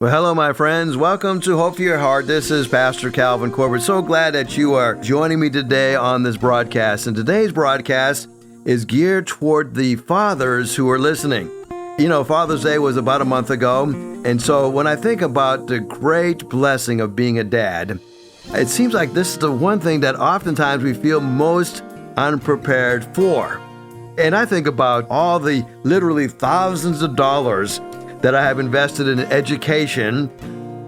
Well, hello, my friends. Welcome to Hope for Your Heart. This is Pastor Calvin Corbett. So glad that you are joining me today on this broadcast. And today's broadcast is geared toward the fathers who are listening. You know, Father's Day was about a month ago. And so when I think about the great blessing of being a dad, it seems like this is the one thing that oftentimes we feel most unprepared for. And I think about all the literally thousands of dollars that I have invested in education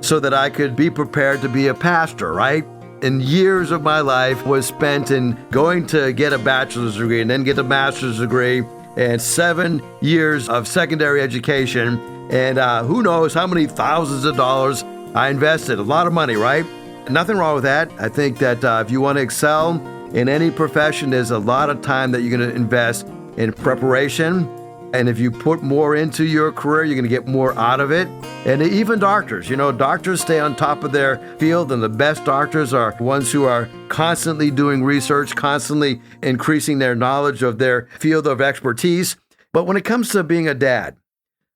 so that I could be prepared to be a pastor, right? And years of my life was spent in going to get a bachelor's degree and then get a master's degree and 7 years of secondary education. And who knows how many thousands of dollars I invested. A lot of money, right? Nothing wrong with that. I think that if you want to excel in any profession, there's a lot of time that you're going to invest in preparation. And if you put more into your career, you're going to get more out of it. And even doctors, doctors stay on top of their field, and the best doctors are ones who are constantly doing research, constantly increasing their knowledge of their field of expertise. But when it comes to being a dad,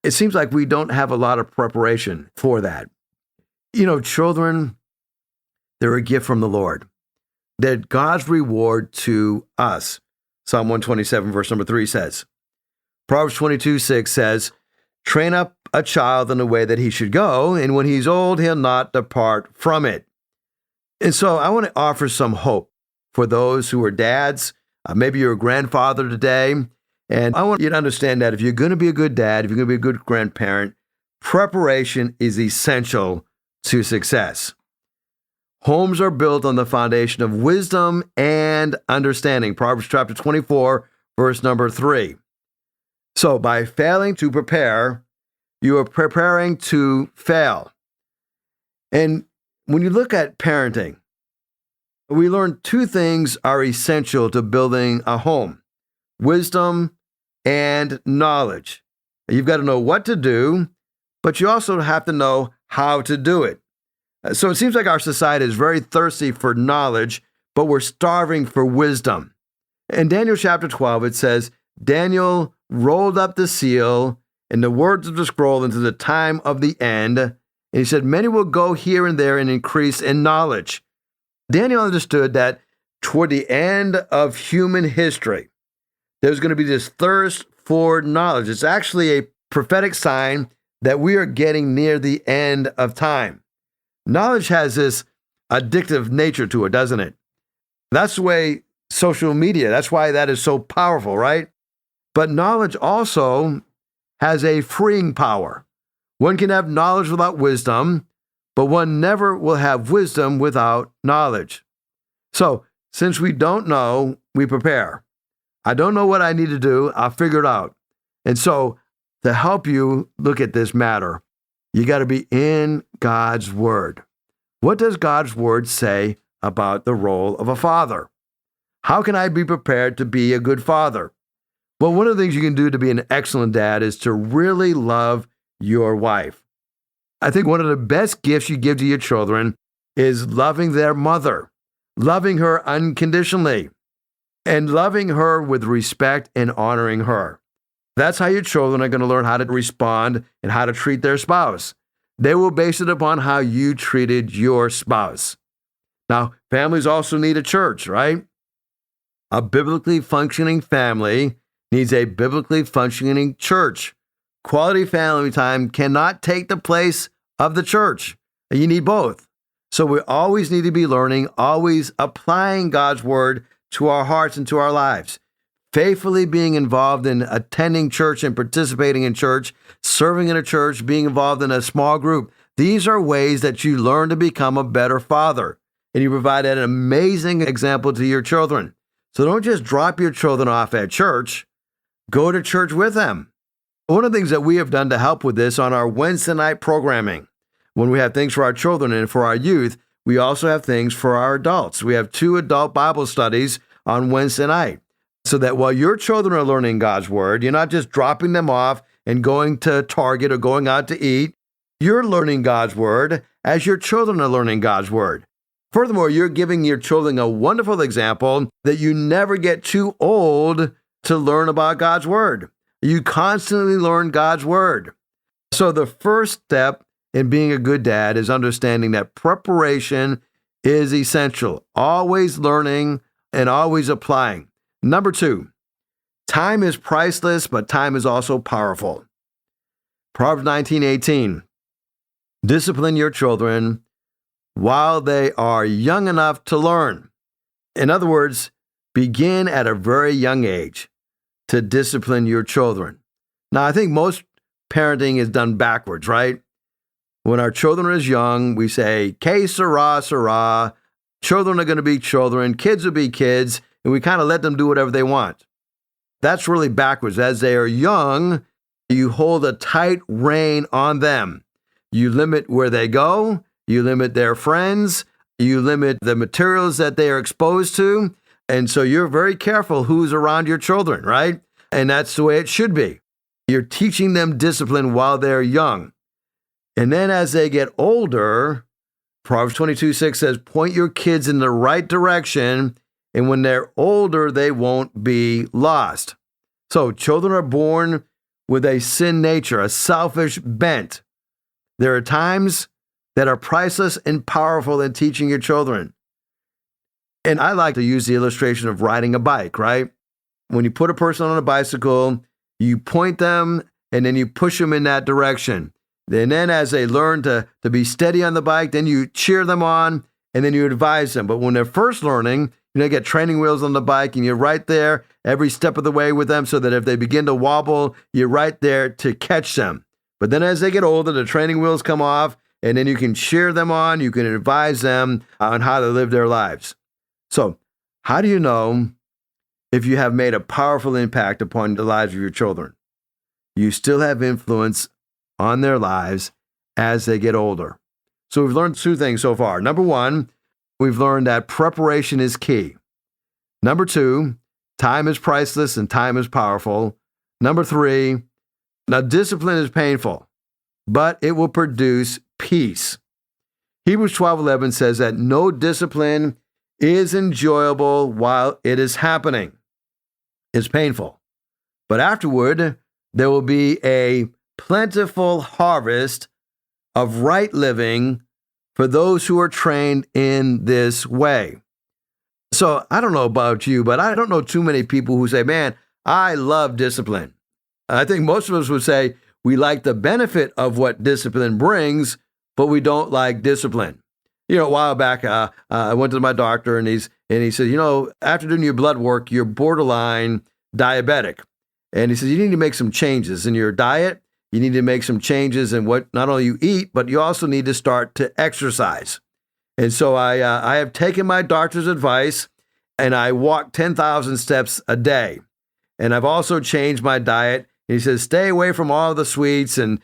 it seems like we don't have a lot of preparation for that. Children, they're a gift from the Lord. They're God's reward to us. Psalm 127, verse number 3 says. Proverbs 22:6 says, train up a child in the way that he should go, and when he's old, he'll not depart from it. And so I want to offer some hope for those who are dads. Maybe you're a grandfather today, and I want you to understand that if you're going to be a good dad, if you're going to be a good grandparent, preparation is essential to success. Homes are built on the foundation of wisdom and understanding. Proverbs chapter 24, verse number 3. So by failing to prepare, you are preparing to fail. And when you look at parenting, we learn two things are essential to building a home: wisdom and knowledge. You've got to know what to do, but you also have to know how to do it. So it seems like our society is very thirsty for knowledge, but we're starving for wisdom. In Daniel chapter 12, it says, Daniel rolled up the seal and the words of the scroll into the time of the end. And he said, many will go here and there and increase in knowledge. Daniel understood that toward the end of human history, there's going to be this thirst for knowledge. It's actually a prophetic sign that we are getting near the end of time. Knowledge has this addictive nature to it, doesn't it? That's the way social media, that's why that is so powerful, right? But knowledge also has a freeing power. One can have knowledge without wisdom, but one never will have wisdom without knowledge. So, since we don't know, we prepare. I don't know what I need to do, I'll figure it out. And so, to help you look at this matter, you got to be in God's Word. What does God's Word say about the role of a father? How can I be prepared to be a good father? Well, one of the things you can do to be an excellent dad is to really love your wife. I think one of the best gifts you give to your children is loving their mother, loving her unconditionally, and loving her with respect and honoring her. That's how your children are going to learn how to respond and how to treat their spouse. They will base it upon how you treated your spouse. Now, families also need a church, right? A biblically functioning family needs a biblically functioning church. Quality family time cannot take the place of the church. You need both. So we always need to be learning, always applying God's Word to our hearts and to our lives. Faithfully being involved in attending church and participating in church, serving in a church, being involved in a small group. These are ways that you learn to become a better father. And you provide an amazing example to your children. So don't just drop your children off at church. Go to church with them. One of the things that we have done to help with this on our Wednesday night programming, when we have things for our children and for our youth, we also have things for our adults. We have 2 adult Bible studies on Wednesday night, so that while your children are learning God's Word, you're not just dropping them off and going to Target or going out to eat. You're learning God's Word as your children are learning God's Word. Furthermore, you're giving your children a wonderful example that you never get too old to learn about God's Word. You constantly learn God's Word. So the first step in being a good dad is understanding that preparation is essential, always learning and always applying. Number 2, time is priceless, but time is also powerful. Proverbs 19:18, discipline your children while they are young enough to learn. In other words, begin at a very young age to discipline your children. Now, I think most parenting is done backwards, right? When our children are young, we say, que sera, sera. Children are going to be children. Kids will be kids. And we kind of let them do whatever they want. That's really backwards. As they are young, you hold a tight rein on them. You limit where they go. You limit their friends. You limit the materials that they are exposed to. And so you're very careful who's around your children, right? And that's the way it should be. You're teaching them discipline while they're young. And then as they get older, Proverbs 22:6 says, point your kids in the right direction, and when they're older, they won't be lost. So children are born with a sin nature, a selfish bent. There are times that are priceless and powerful in teaching your children. And I like to use the illustration of riding a bike, right? When you put a person on a bicycle, you point them and then you push them in that direction. And then as they learn to be steady on the bike, then you cheer them on and then you advise them. But when they're first learning, you get training wheels on the bike and you're right there every step of the way with them so that if they begin to wobble, you're right there to catch them. But then as they get older, the training wheels come off and then you can cheer them on, you can advise them on how to live their lives. So how do you know if you have made a powerful impact upon the lives of your children? You still have influence on their lives as they get older. So we've learned 2 things so far. Number 1, we've learned that preparation is key. Number 2, time is priceless and time is powerful. Number 3, now discipline is painful, but it will produce peace. Hebrews 12:11 says that no discipline is enjoyable while it is happening. It's painful. But afterward, there will be a plentiful harvest of right living for those who are trained in this way. So I don't know about you, but I don't know too many people who say, man, I love discipline. I think most of us would say we like the benefit of what discipline brings, but we don't like discipline. A while back, I went to my doctor and he said, after doing your blood work, you're borderline diabetic. And he says, you need to make some changes in your diet. You need to make some changes in what not only you eat, but you also need to start to exercise. And so I have taken my doctor's advice and I walk 10,000 steps a day. And I've also changed my diet. And he says, stay away from all the sweets and,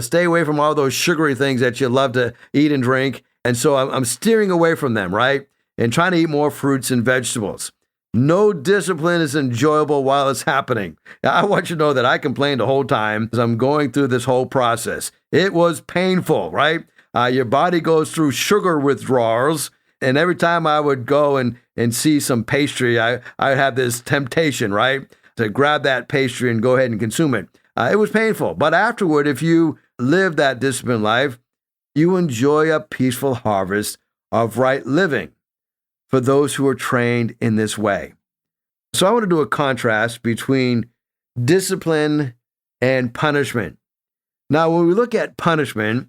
stay away from all those sugary things that you love to eat and drink. And so I'm steering away from them, right? And trying to eat more fruits and vegetables. No discipline is enjoyable while it's happening. Now, I want you to know that I complained the whole time as I'm going through this whole process. It was painful, right? Your body goes through sugar withdrawals. And every time I would go and see some pastry, I would have this temptation, right? To grab that pastry and go ahead and consume it. It was painful. But afterward, if you live that disciplined life, you enjoy a peaceful harvest of right living for those who are trained in this way. So I want to do a contrast between discipline and punishment. Now, when we look at punishment,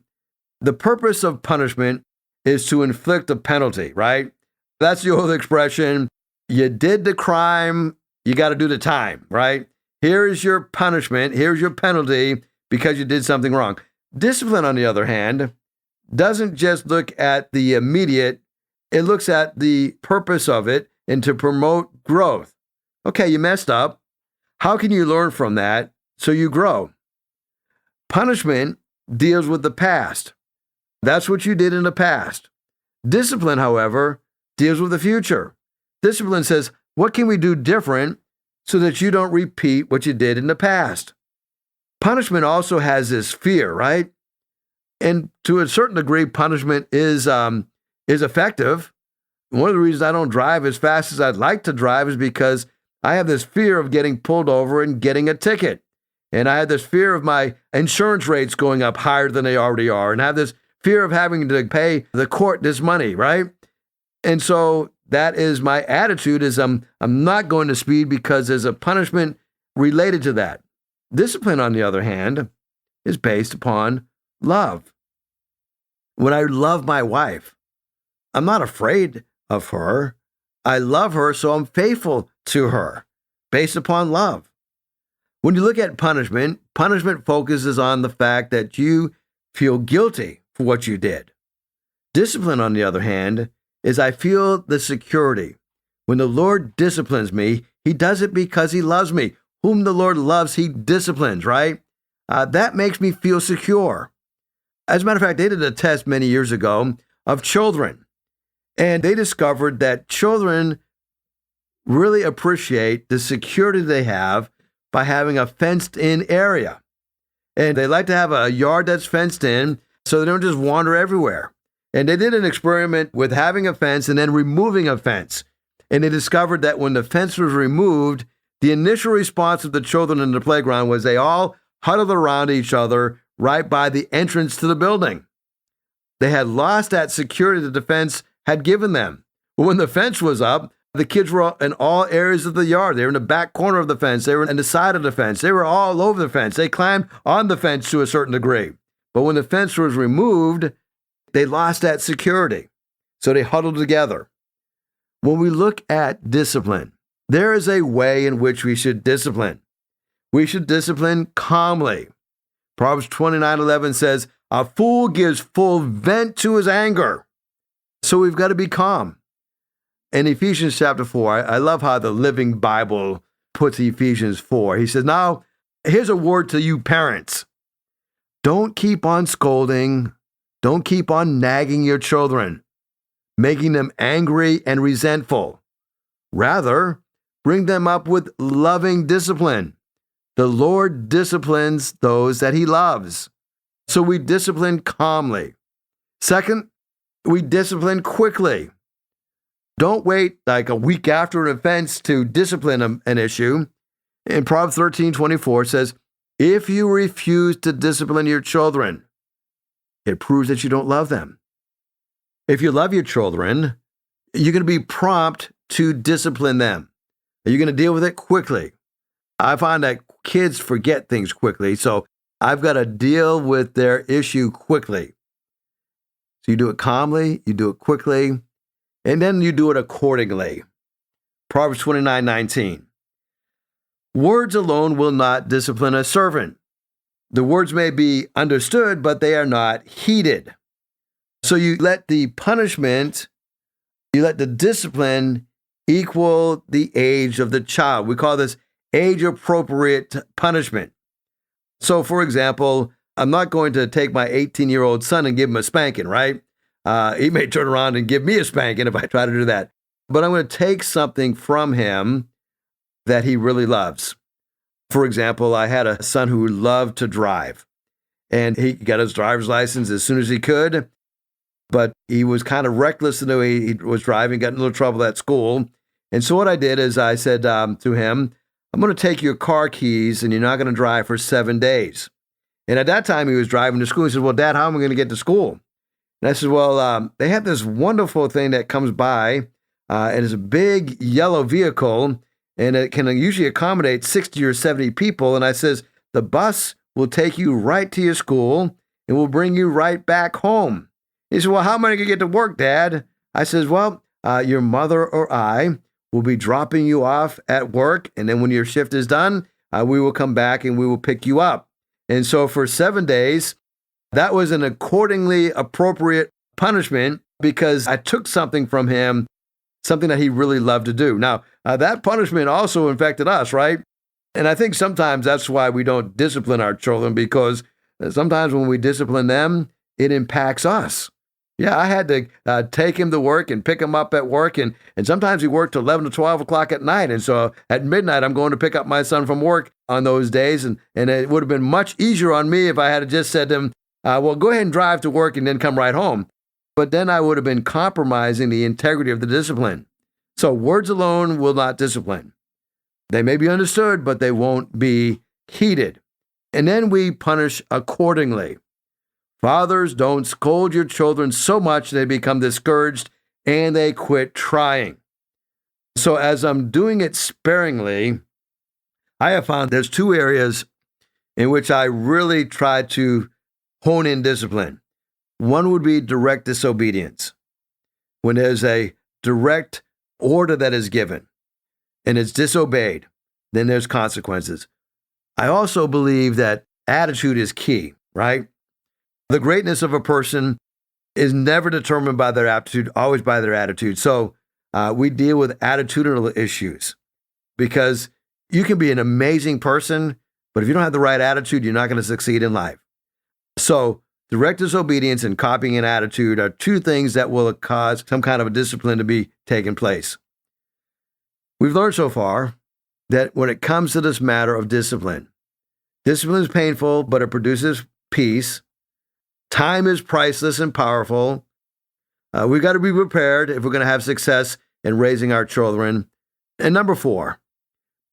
the purpose of punishment is to inflict a penalty, right? That's the old expression, you did the crime, you got to do the time, right? Here is your punishment, here's your penalty because you did something wrong. Discipline, on the other hand, doesn't just look at the immediate, it looks at the purpose of it and to promote growth. Okay, you messed up. How can you learn from that so you grow? Punishment deals with the past. That's what you did in the past. Discipline, however, deals with the future. Discipline says, what can we do different so that you don't repeat what you did in the past? Punishment also has this fear, right? And to a certain degree, punishment is effective. One of the reasons I don't drive as fast as I'd like to drive is because I have this fear of getting pulled over and getting a ticket. And I had this fear of my insurance rates going up higher than they already are. And I have this fear of having to pay the court this money, right? And so that is my attitude is I'm not going to speed because there's a punishment related to that. Discipline, on the other hand, is based upon love. When I love my wife, I'm not afraid of her. I love her, so I'm faithful to her based upon love. When you look at punishment, punishment focuses on the fact that you feel guilty for what you did. Discipline, on the other hand, is I feel the security. When the Lord disciplines me, he does it because he loves me. Whom the Lord loves, he disciplines, right? That makes me feel secure. As a matter of fact, they did a test many years ago of children, and they discovered that children really appreciate the security they have by having a fenced-in area. And they like to have a yard that's fenced in so they don't just wander everywhere. And they did an experiment with having a fence and then removing a fence. And they discovered that when the fence was removed, the initial response of the children in the playground was they all huddled around each other right by the entrance to the building. They had lost that security that the fence had given them. But when the fence was up, the kids were in all areas of the yard. They were in the back corner of the fence. They were in the side of the fence. They were all over the fence. They climbed on the fence to a certain degree. But when the fence was removed, they lost that security. So they huddled together. When we look at discipline, there is a way in which we should discipline. We should discipline calmly. Proverbs 29:11 says, "A fool gives full vent to his anger." So we've got to be calm. In Ephesians chapter 4, I love how the Living Bible puts Ephesians 4. He says, now, here's a word to you parents. Don't keep on scolding. Don't keep on nagging your children, making them angry and resentful. Rather, bring them up with loving discipline. The Lord disciplines those that he loves. So we discipline calmly. Second, we discipline quickly. Don't wait like a week after an offense to discipline an issue. In Proverbs 13:24 says, if you refuse to discipline your children, it proves that you don't love them. If you love your children, you're going to be prompt to discipline them. You're going to deal with it quickly. I find that kids forget things quickly, so I've got to deal with their issue quickly. So you do it calmly, you do it quickly, and then you do it accordingly. Proverbs 29:19. Words alone will not discipline a servant. The words may be understood, but they are not heeded. So you let the punishment, you let the discipline equal the age of the child. We call this age-appropriate punishment. So, for example, I'm not going to take my 18-year-old son and give him a spanking, right? He may turn around and give me a spanking if I try to do that. But I'm going to take something from him that he really loves. For example, I had a son who loved to drive, and he got his driver's license as soon as he could, but he was kind of reckless in the way he was driving, got in a little trouble at school. And so what I did is I said to him, I'm going to take your car keys, and you're not going to drive for 7 days. And at that time, he was driving to school. He said, well, Dad, how am I going to get to school? And I said, well, they have this wonderful thing that comes by, and it's a big yellow vehicle, and it can usually accommodate 60 or 70 people. And I says, the bus will take you right to your school and will bring you right back home. He said, well, how am I going to get to work, Dad? I says, well, your mother or I will be dropping you off at work. And then when your shift is done, we will come back and we will pick you up. And so for 7 days, that was an accordingly appropriate punishment because I took something from him, something that he really loved to do. Now, that punishment also infected us, right? And I think sometimes that's why we don't discipline our children, because sometimes when we discipline them, it impacts us. Yeah, I had to take him to work and pick him up at work, and sometimes he worked till 11 to 12 o'clock at night. And so at midnight, I'm going to pick up my son from work on those days, and it would have been much easier on me if I had just said to him, well, go ahead and drive to work and then come right home. But then I would have been compromising the integrity of the discipline. So words alone will not discipline. They may be understood, but they won't be heeded. And then we punish accordingly. Fathers, don't scold your children so much they become discouraged and they quit trying. So as I'm doing it sparingly, I have found there's two areas in which I really try to hone in discipline. One would be direct disobedience. When there's a direct order that is given and it's disobeyed, then there's consequences. I also believe that attitude is key, right? The greatness of a person is never determined by their aptitude, always by their attitude. So we deal with attitudinal issues because you can be an amazing person, but if you don't have the right attitude, you're not going to succeed in life. So direct disobedience and copying an attitude are two things that will cause some kind of a discipline to be taking place. We've learned so far that when it comes to this matter of discipline is painful, but it produces peace. Time is priceless and powerful. We've got to be prepared if we're going to have success in raising our children. And number 4,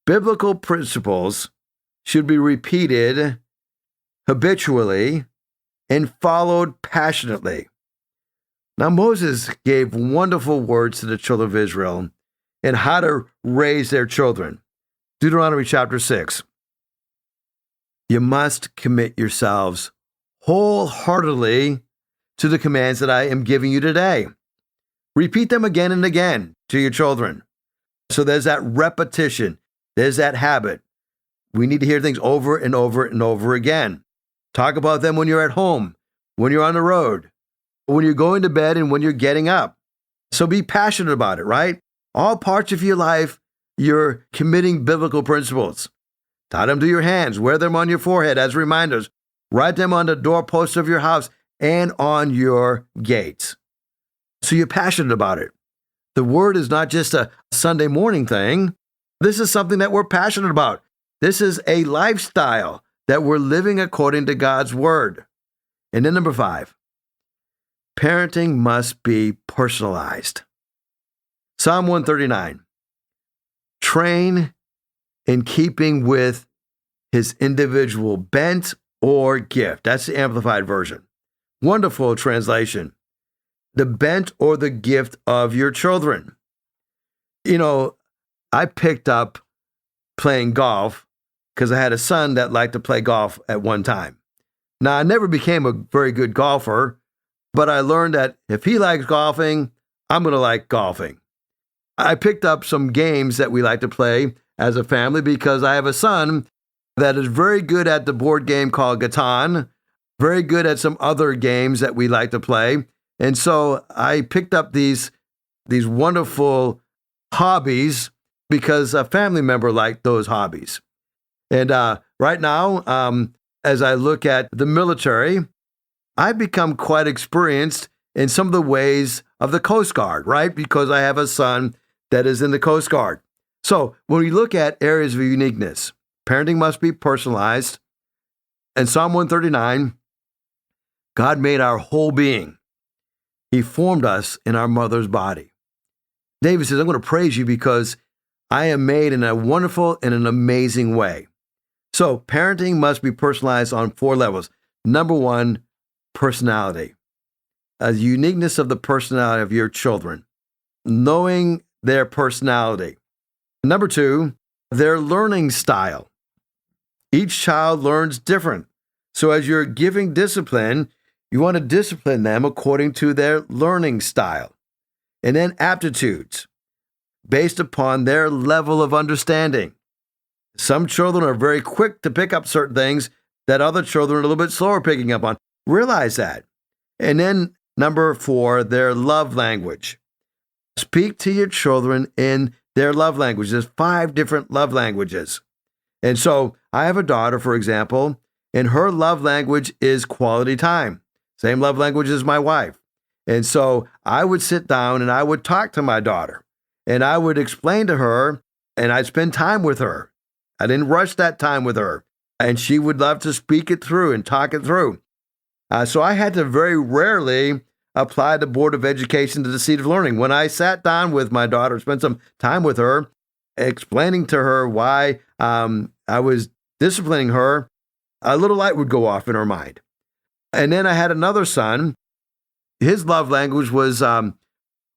biblical principles should be repeated habitually and followed passionately. Now, Moses gave wonderful words to the children of Israel and how to raise their children. Deuteronomy chapter 6. You must commit yourselves wholeheartedly to the commands that I am giving you today. Repeat them again and again to your children. So there's that repetition. There's that habit. We need to hear things over and over and over again. Talk about them when you're at home, when you're on the road, when you're going to bed, and when you're getting up. So be passionate about it, right? All parts of your life, you're committing biblical principles. Tie them to your hands. Wear them on your forehead as reminders. Write them on the doorposts of your house and on your gates. So you're passionate about it. The word is not just a Sunday morning thing. This is something that we're passionate about. This is a lifestyle that we're living according to God's word. And then number 5, parenting must be personalized. Psalm 139, train in keeping with his individual bent or gift. That's the Amplified Version. Wonderful translation. The bent or the gift of your children. You know, I picked up playing golf because I had a son that liked to play golf at one time. Now, I never became a very good golfer, but I learned that if he likes golfing, I'm going to like golfing. I picked up some games that we like to play as a family because I have a son that is very good at the board game called Catan, very good at some other games that we like to play. And so I picked up these wonderful hobbies because a family member liked those hobbies. And right now, as I look at the military, I've become quite experienced in some of the ways of the Coast Guard, right? Because I have a son that is in the Coast Guard. So when we look at areas of uniqueness, parenting must be personalized. And Psalm 139, God made our whole being. He formed us in our mother's body. David says, I'm going to praise you because I am made in a wonderful and an amazing way. So parenting must be personalized on 4 levels. Number 1, personality. A uniqueness of the personality of your children. Knowing their personality. Number 2, their learning style. Each child learns different. So as you're giving discipline, you want to discipline them according to their learning style. And then aptitudes, based upon their level of understanding. Some children are very quick to pick up certain things that other children are a little bit slower picking up on. Realize that. And then number 4, their love language. Speak to your children in their love language. There's 5 different love languages. And so I have a daughter, for example, and her love language is quality time. Same love language as my wife. And so I would sit down and I would talk to my daughter and I would explain to her and I'd spend time with her. I didn't rush that time with her. And she would love to speak it through and talk it through. So I had to very rarely apply the Board of Education to the seat of learning. When I sat down with my daughter, spent some time with her, explaining to her why I was disciplining her, a little light would go off in her mind. And then I had another son. His love language was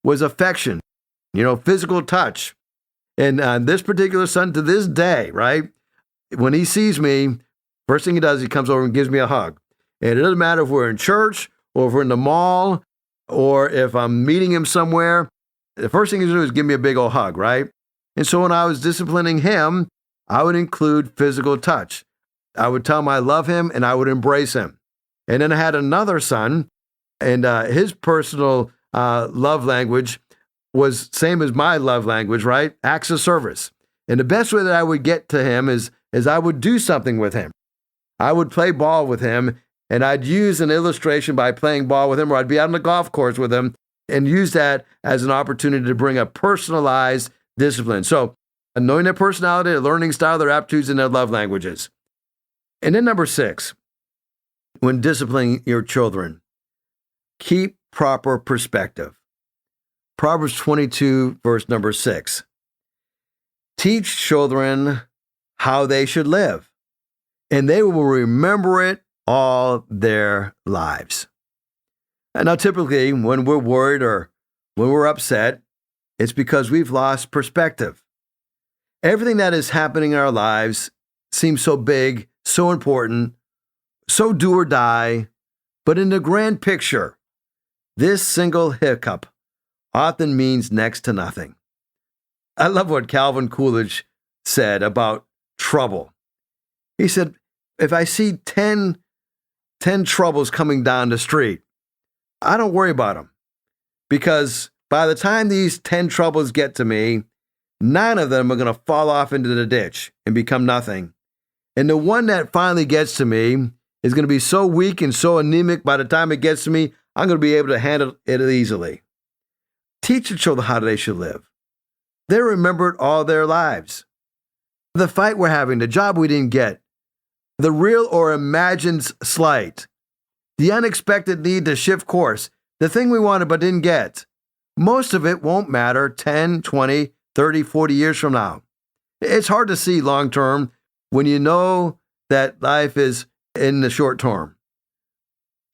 affection, physical touch. And this particular son, to this day, right, when he sees me, first thing he does, he comes over and gives me a hug. And it doesn't matter if we're in church or if we're in the mall or if I'm meeting him somewhere. The first thing he do is give me a big old hug, right? And so when I was disciplining him, I would include physical touch. I would tell him I love him and I would embrace him. And then I had another son, and his personal love language was same as my love language, right? Acts of service. And the best way that I would get to him is I would do something with him. I would play ball with him, and I'd use an illustration by playing ball with him, or I'd be out on the golf course with him and use that as an opportunity to bring a personalized discipline. So knowing their personality, their learning style, their aptitudes, and their love languages. And then number 6, when disciplining your children, keep proper perspective. Proverbs 22, verse number 6. Teach children how they should live, and they will remember it all their lives. And now, typically, when we're worried or when we're upset, it's because we've lost perspective. Everything that is happening in our lives seems so big, so important, so do or die, but in the grand picture, this single hiccup often means next to nothing. I love what Calvin Coolidge said about trouble. He said, if I see 10 troubles coming down the street, I don't worry about them, because by the time these 10 troubles get to me, 9 of them are going to fall off into the ditch and become nothing. And the one that finally gets to me is going to be so weak and so anemic by the time it gets to me, I'm going to be able to handle it easily. Teach your children how they should live. They remember it all their lives. The fight we're having, the job we didn't get, the real or imagined slight, the unexpected need to shift course, the thing we wanted but didn't get. Most of it won't matter 10, 20, 30, 40 years from now. It's hard to see long term when you know that life is in the short term.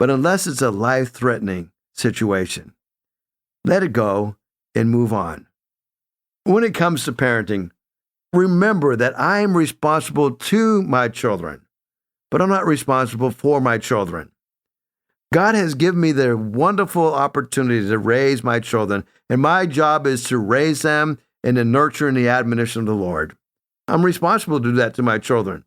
But unless it's a life-threatening situation, let it go and move on. When it comes to parenting, remember that I am responsible to my children, but I'm not responsible for my children. God has given me the wonderful opportunity to raise my children, and my job is to raise them in the nurture and the admonition of the Lord. I'm responsible to do that to my children.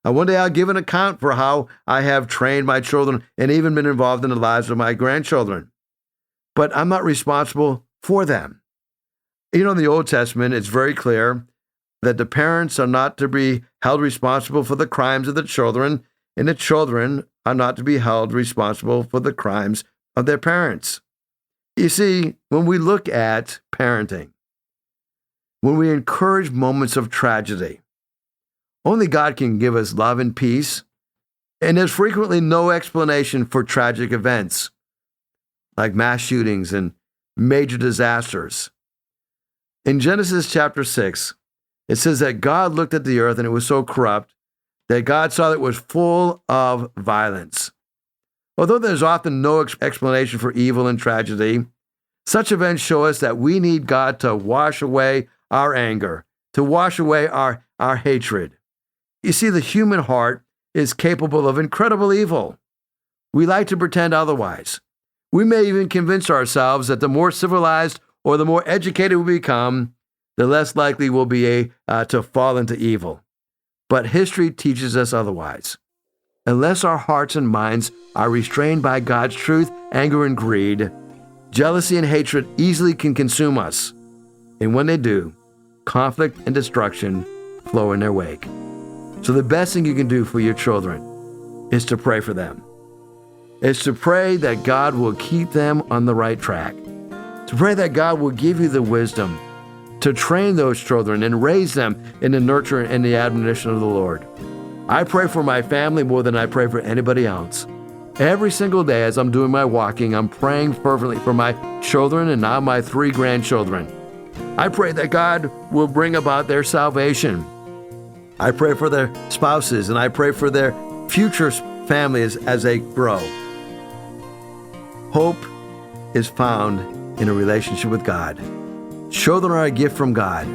One day I'll give an account for how I have trained my children and even been involved in the lives of my grandchildren. But I'm not responsible for them. In the Old Testament, it's very clear that the parents are not to be held responsible for the crimes of the children, and the children are not to be held responsible for the crimes of their parents. You see, when we look at parenting, when we encourage moments of tragedy, only God can give us love and peace, and there's frequently no explanation for tragic events like mass shootings and major disasters. In Genesis chapter 6, it says that God looked at the earth and it was so corrupt that God saw that it was full of violence. Although there's often no explanation for evil and tragedy, such events show us that we need God to wash away our anger, to wash away our hatred. You see, the human heart is capable of incredible evil. We like to pretend otherwise. We may even convince ourselves that the more civilized or the more educated we become, the less likely we'll be to fall into evil. But history teaches us otherwise. Unless our hearts and minds are restrained by God's truth, anger and greed, jealousy and hatred easily can consume us. And when they do, conflict and destruction flow in their wake. So the best thing you can do for your children is to pray for them. It's to pray that God will keep them on the right track. To pray that God will give you the wisdom to train those children and raise them in the nurture and the admonition of the Lord. I pray for my family more than I pray for anybody else. Every single day as I'm doing my walking, I'm praying fervently for my children and now my 3 grandchildren. I pray that God will bring about their salvation. I pray for their spouses, and I pray for their future families as they grow. Hope is found in a relationship with God. Children are a gift from God.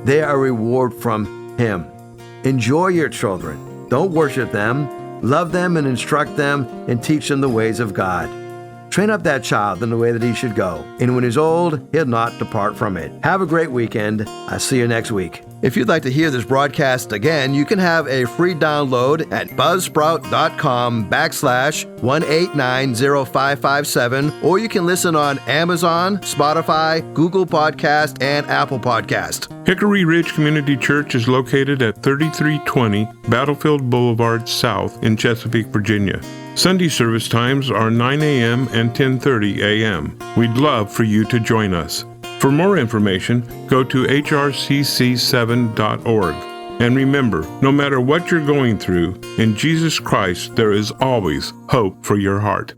They are a reward from Him. Enjoy your children. Don't worship them. Love them and instruct them and teach them the ways of God. Train up that child in the way that he should go, and when he's old, he'll not depart from it. Have a great weekend. I'll see you next week. If you'd like to hear this broadcast again, you can have a free download at buzzsprout.com/1890557, or you can listen on Amazon, Spotify, Google Podcast, and Apple Podcast. Hickory Ridge Community Church is located at 3320 Battlefield Boulevard South in Chesapeake, Virginia. Sunday service times are 9 a.m. and 10:30 a.m. We'd love for you to join us. For more information, go to hrcc7.org. And remember, no matter what you're going through, in Jesus Christ there is always hope for your heart.